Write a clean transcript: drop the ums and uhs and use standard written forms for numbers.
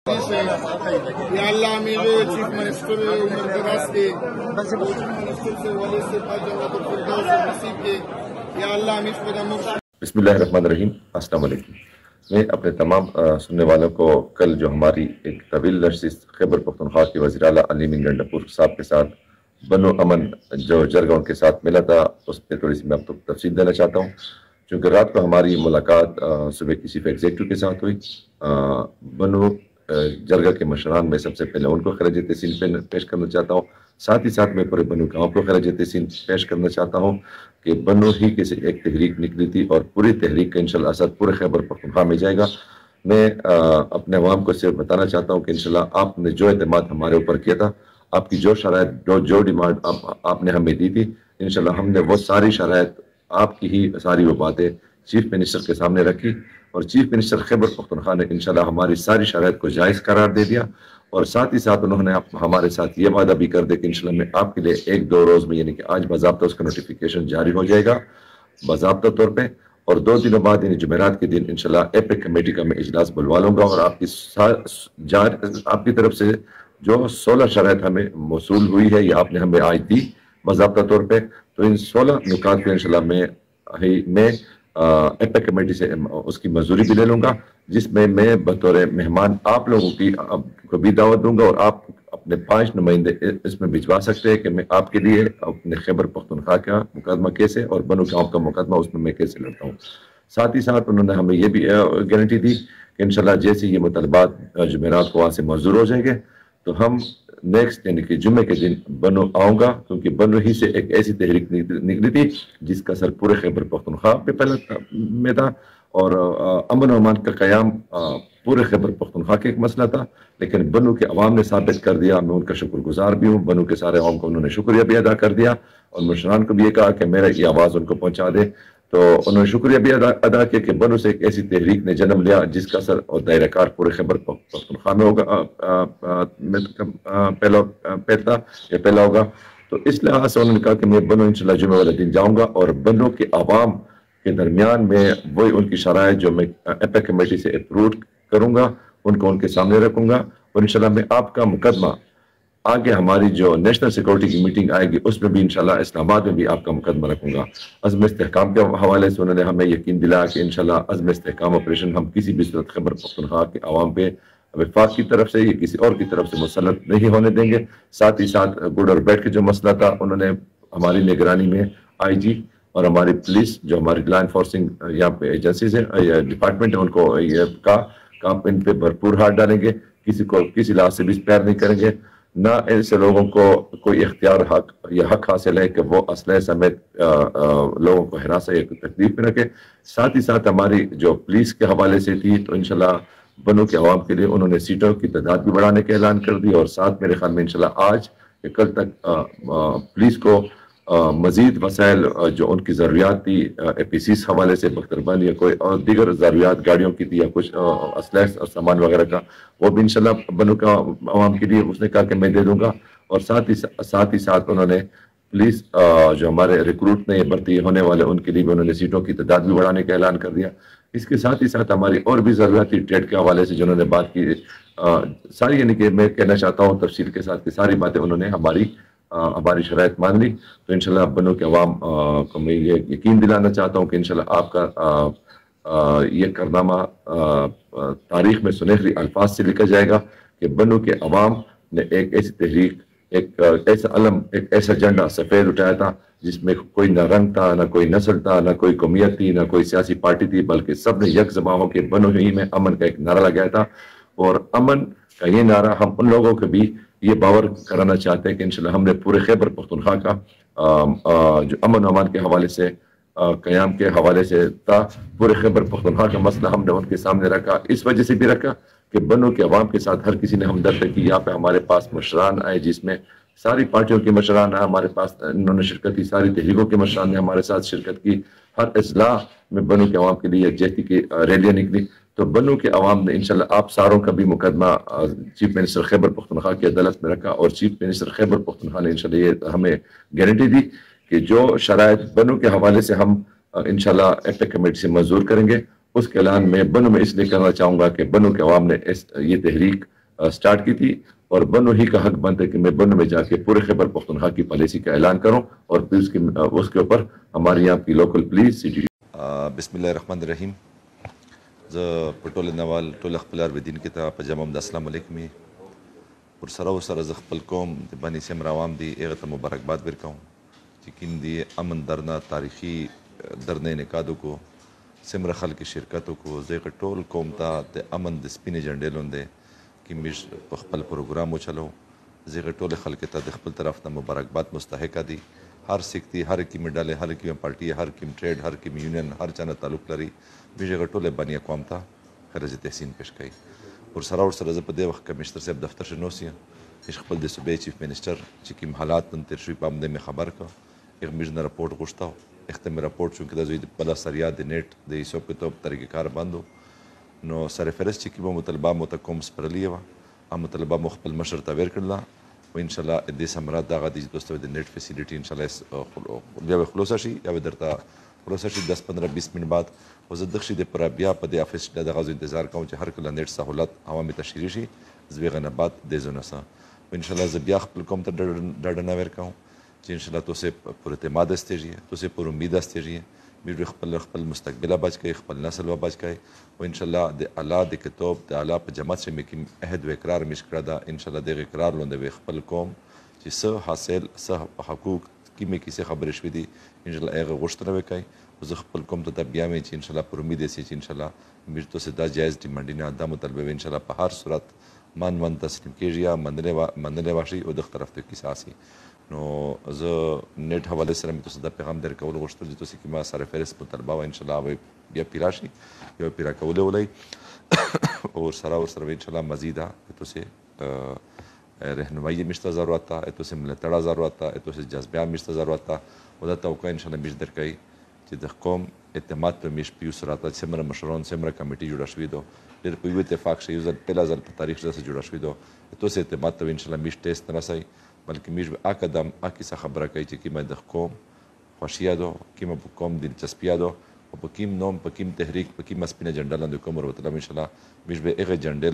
یا اللہ میرے chief minister عمر دراز کے منسٹر سے والد سے جنت الفردوس نصیب کے یا اللہ ہمیں خدا مفت. بسم اللہ الرحمن الرحیم. السلام علیکم. میں اپنے تمام سننے والوں کو کل جو ہماری ایک طویل نشست خیبر پختونخوا کے وزیر اعلیٰ علی امین گنڈاپور صاحب کے ساتھ بنو امن جو جرگہ ان کے ساتھ ملا تھا، اس پہ تھوڑی سی میں آپ کو تفصیل دینا چاہتا ہوں. چونکہ رات کو ہماری ملاقات صبح کسی ایگزیکٹو کے ساتھ ہوئی. بنو جرگہ کے مشران میں سب سے پہلے ان کو خراج تحسین پیش کرنا چاہتا ہوں. ساتھ ہی ساتھ میں پورے بنو گاؤں کو خراج تحسین پیش کرنا چاہتا ہوں کہ بنو ہی کے سے ایک تحریک نکلی تھی اور پوری تحریک کا انشاءاللہ اثر پورے خیبر پختونخوا میں جائے گا. میں اپنے عوام کو صرف بتانا چاہتا ہوں کہ انشاءاللہ آپ نے جو اعتماد ہمارے اوپر کیا تھا، آپ کی جو شرائط جو ڈیمانڈ آپ نے ہمیں دی تھی، انشاءاللہ ہم نے وہ ساری شرائط، آپ کی ہی ساری وہ باتیں چیف منسٹر کے سامنے رکھی اور چیف منسٹر خیبر پختونخوا نے انشاءاللہ ہماری ساری شرائط کو جائز قرار دے دیا. اور ساتھ ہی ساتھ انہوں نے ہمارے ساتھ یہ وعدہ بھی کر دیا کہ انشاءاللہ میں آپ کے لیے 1-2 روز میں، یعنی کہ آج باضابطہ اس کا نوٹیفیکیشن جاری ہو جائے گا باضابطہ طور پہ، اور 2 دنوں بعد یعنی جمعرات کے دن انشاءاللہ ایپک کمیٹی کا میں اجلاس بلوا لوں گا. اور آپ کی طرف سے جو 16 شرائط ہمیں موصول ہوئی ہے یا آپ نے ہمیں آج دی باضابطہ طور پہ، تو ان 16 نکات کو انشاءاللہ میں ایپک کمیٹی سے اس کی منظوری بھی لے لوں گا، جس میں میں بطور مہمان آپ لوگوں کی کو بھی دعوت دوں گا اور آپ اپنے 5 نمائندے اس میں بھجوا سکتے ہیں کہ میں آپ کے لیے اپنے خیبر پختونخوا کا مقدمہ کیسے اور بنو گاؤں کا مقدمہ اس میں کیسے لڑتا ہوں. ساتھ ہی ساتھ انہوں نے ہمیں یہ بھی گارنٹی دی کہ انشاءاللہ جیسے یہ مطالبات جمعرات کو وہاں سے منظور ہو جائیں گے تو ہم نیکسٹ یعنی کہ جمعے کے دن بنو آؤں گا، کیونکہ بنو ہی سے ایک ایسی تحریک نکلی تھی جس کا اثر پورے خیبر پختونخوا پہ پہلا میں تھا. اور امن و امان کا قیام پورے خیبر پختونخوا کا ایک مسئلہ تھا، لیکن بنو کے عوام نے ثابت کر دیا. میں ان کا شکر گزار بھی ہوں. بنو کے سارے عوام کو انہوں نے شکریہ بھی ادا کر دیا اور مشران کو بھی یہ کہا کہ میرا یہ آواز ان کو پہنچا دے. تو انہوں نے شکریہ بھی ادا کیا کہ بنو سے ایک ایسی تحریک نے جنم لیا جس کا اثر اور دائرہ کار پورے خیبر پختونخوا میں ہوگا، پہلا ہوگا. تو اس لحاظ سے انہوں نے کہا کہ میں بنو انشاءاللہ جمعہ والے دن جاؤں گا اور بنو کے عوام کے درمیان میں وہی ان کی شرائط جو میں ایپک کمیٹی سے اپروو کروں گا ان کو ان کے سامنے رکھوں گا. اور انشاءاللہ میں آپ کا مقدمہ آگے ہماری جو نیشنل سیکورٹی کی میٹنگ آئے گی اس میں بھی انشاءاللہ اسلام آباد میں بھی آپ کا مقدمہ رکھوں گا. عزم استحکام کے حوالے سے انہوں نے ہمیں یقین دلایا کہ انشاءاللہ عزم استحکام آپریشن ہم کسی بھی صورت خیبر پختونخوا کے عوام پہ وفاق کی طرف سے یا کسی اور کی طرف سے مسلط نہیں ہونے دیں گے. ساتھ ہی ساتھ گڈ اور بیڈ کے جو مسئلہ تھا انہوں نے ہماری نگرانی میں آئی جی اور ہماری پولیس جو ہماری لا انفورسنگ یہاں پہ ایجنسیز ہیں یا ڈپارٹمنٹ ہیں ان کو یہ کہا ان پہ بھرپور ہاتھ ڈالیں گے، کسی کو کسی لحاظ سے بھی اسپیئر نہیں کریں گے. نہ ایسے لوگوں کو کوئی اختیار حق حاصل ہے کہ وہ اسلحے سمیت لوگوں کو ہراساں یا تکلیف میں رکھے. ساتھ ہی ساتھ ہماری جو پولیس کے حوالے سے تھی تو انشاءاللہ بنو کے عوام کے لیے انہوں نے سیٹوں کی تعداد بھی بڑھانے کا اعلان کر دی. اور ساتھ میرے خیال میں انشاءاللہ آج یا کل تک پولیس کو مزید وسائل جو ان کی ضروریات تھی اے پی سیز حوالے سے بختربند یا کوئی اور دیگر ضروریات گاڑیوں کی تھی یا کچھ اسلحے اور سامان وغیرہ کا، وہ بھی انشاءاللہ بنو کا عوام کے لیے اس نے کہا کہ میں دے دوں گا. اور ساتھ ہی ساتھ انہوں نے پولیس جو ہمارے ریکروٹ نے بھرتی ہونے والے ان کے لیے بھی انہوں نے سیٹوں کی تعداد بھی بڑھانے کا اعلان کر دیا. اس کے ساتھ ہی ساتھ ہماری اور بھی ضروریات تھی ٹریڈ کے حوالے سے جنہوں نے بات کی ساری، یعنی کہ میں کہنا چاہتا ہوں تفصیل کے ساتھ کہ ساری باتیں انہوں نے ہماری شرائط مان لی. تو انشاءاللہ بنو کے عوام کو میں یہ یقین دلانا چاہتا ہوں کہ انشاءاللہ آپ کا یہ کارنامہ تاریخ میں سنہری الفاظ سے لکھا جائے گا کہ بنو کے عوام نے ایک ایسی تحریک، ایک ایسا علم، ایک ایسا جھنڈا سفید اٹھایا تھا جس میں کوئی نہ رنگ تھا، نہ کوئی نسل تھا، نہ کوئی قومیت تھی، نہ کوئی سیاسی پارٹی تھی، بلکہ سب نے یک زباں ہو کے بنو ہی میں امن کا ایک نعرہ لگایا تھا. اور امن کا یہ نعرہ ہم ان لوگوں کو بھی یہ باور کرانا چاہتے ہیں کہ انشاءاللہ ہم نے پورے خیبر پختونخوا کا جو امن و امان کے حوالے سے قیام کے حوالے سے تھا، پورے خیبر پختونخوا کا مسئلہ ہم نے ان کے سامنے رکھا. اس وجہ سے بھی رکھا کہ بنو کے عوام کے ساتھ ہر کسی نے ہمدردی کی. یہاں پہ ہمارے پاس مشران آئے جس میں ساری پارٹیوں کے مشران آئے ہمارے پاس، انہوں نے شرکت کی. ساری تحریکوں کے مشران نے ہمارے ساتھ شرکت کی. ہر اضلاع میں بنو کے عوام کے لیے جیتی کی ریلیاں نکلی. تو بنو کے عوام نے انشاءاللہ آپ ساروں کا بھی مقدمہ چیف منسٹر خیبر پختونخوا کی عدالت میں رکھا اور چیف منسٹر خیبر پختونخوا نے انشاءاللہ یہ ہمیں گارنٹی دی کہ جو شرائط بنو کے حوالے سے ہم انشاءاللہ ایپک کمیٹی سے منظور کریں گے اس کے اعلان میں بنو میں اس لیے کرنا چاہوں گا کہ بنو کے عوام نے یہ تحریک سٹارٹ کی تھی، اور بنو ہی کا حق بنتا ہے کہ میں بنو میں جا کے پورے خیبر پختونخوا کی پالیسی کا اعلان کروں، اور پھر اس کے اوپر ہمارے یہاں کی لوکل پولیس CTU. بسم الله الرحمن الرحیم. زه په ټول نوال ټول خپل ارویدین کې ته په جمع د السلام علیکم پر سره سره ز خپل قوم د بني سم روام دی هغه ته مبارکباد ورکوم چې کین دی امن درنا تاریخي درنه نکادو کو سمره خلک شرکتو کو زه ټول قوم ته د امن د سپینې جنډې لوندې کې مش په خپل پروګرام وچلو زه ټول خلک ته د خپل طرف نه مبارکباد مستحق دي. ہر سکتی ہر کی میں ڈالے ہر کی میں پارٹی ہر کی میں ٹریڈ ہر کی میں یونین ہر چانا تعلق لري بیجه غټول بنی اقوام ته خرج تحسین پیش کړي. اور سره په دې وخت کمشنر صاحب دفتر شنوسی چې خپل د صوبې چیف منسٹر چې کوم حالات نن تر شوي په امده مې خبر کا ایک میژن رپورٹ غوښتاو اختم رپورٹ چونکه د زوی په لاسریا د نیټ د حساب کتاب طریقې کار باندو نو سره فرس چې کوم مطالبه متکوم سپرلیه وا مطالبه مخبل مشر ته ور کړل و ان شاء الله د سمرات دغه د دوستو د نیټ فیسیلیټي ان شاء الله بیا خلاص شي یا درته خلاص شي 10-15-20 منټ بعد او زه دغه شي د پر بیا په د افیس د غو انتظار کوم چې هر کله نیټ سہولت عوامي تشریحي شي زویغه نه بعد د زونه سره ان شاء الله ز بیا خپل کوم ته ډډ نه ور کوم چې ان شاء الله تاسو پر اعتماد استېږي تاسو پر امید استېږي میرے خپل مستقبل بچ گئے خپل نسل و بچ گئے و انشاءاللہ د الله د کتاب د الله په جماعت سے مکیم عہد و اقرار مشکړه دا انشاءاللہ د اقرار لوند خپل قوم چې سه حاصل سه حقوق کی میں کیسه خبر شوی دی انشاءاللہ هغه غوښتنه وکړي زه خپل قوم ته بیا مې چې انشاءاللہ پر امید سي چې انشاءاللہ میرے تو سے دا جائز ډیمانډ نه دا مطالبه انشاءاللہ په هر صورت مان تسلیم کیږي یا منلې واشي او د طرف ته کیساسي نو زه نیټ حواله سره مې تاسو د پیغام در کول غوښتل چې تاسو کې ما سره فیرس مطالبه و ان شاء الله بیا پیراشي یو پیرا کول ولای او سره ان شاء الله مزید تاسو رهنمایی مشته ضرورت ہے تاسو ملتړه ضرورت ہے تاسو جذبه مشته ضرورت ہے او دا توقع ان شاء الله مش درکای چې د قوم اعتماد پر مش پیو سره سمره مشرون سمره کمیټي جوړه شوې دو ډېر په یو اتفاق شي یو پهلا ځل په تاریخ سره جوړه شوې دو تاسو اعتماد ته ان شاء الله مش ټیسټ نه سي بلکې میش به اقدم اکیسه خبره کوي چې کیمه د قوم خوشیه دو کیمه په قوم دلچسپیه دو او په کیم نوم په کیم تحریک په کیم سپینه جنډه لاندې کوم ورته ان شاء الله میش به هغه جنډه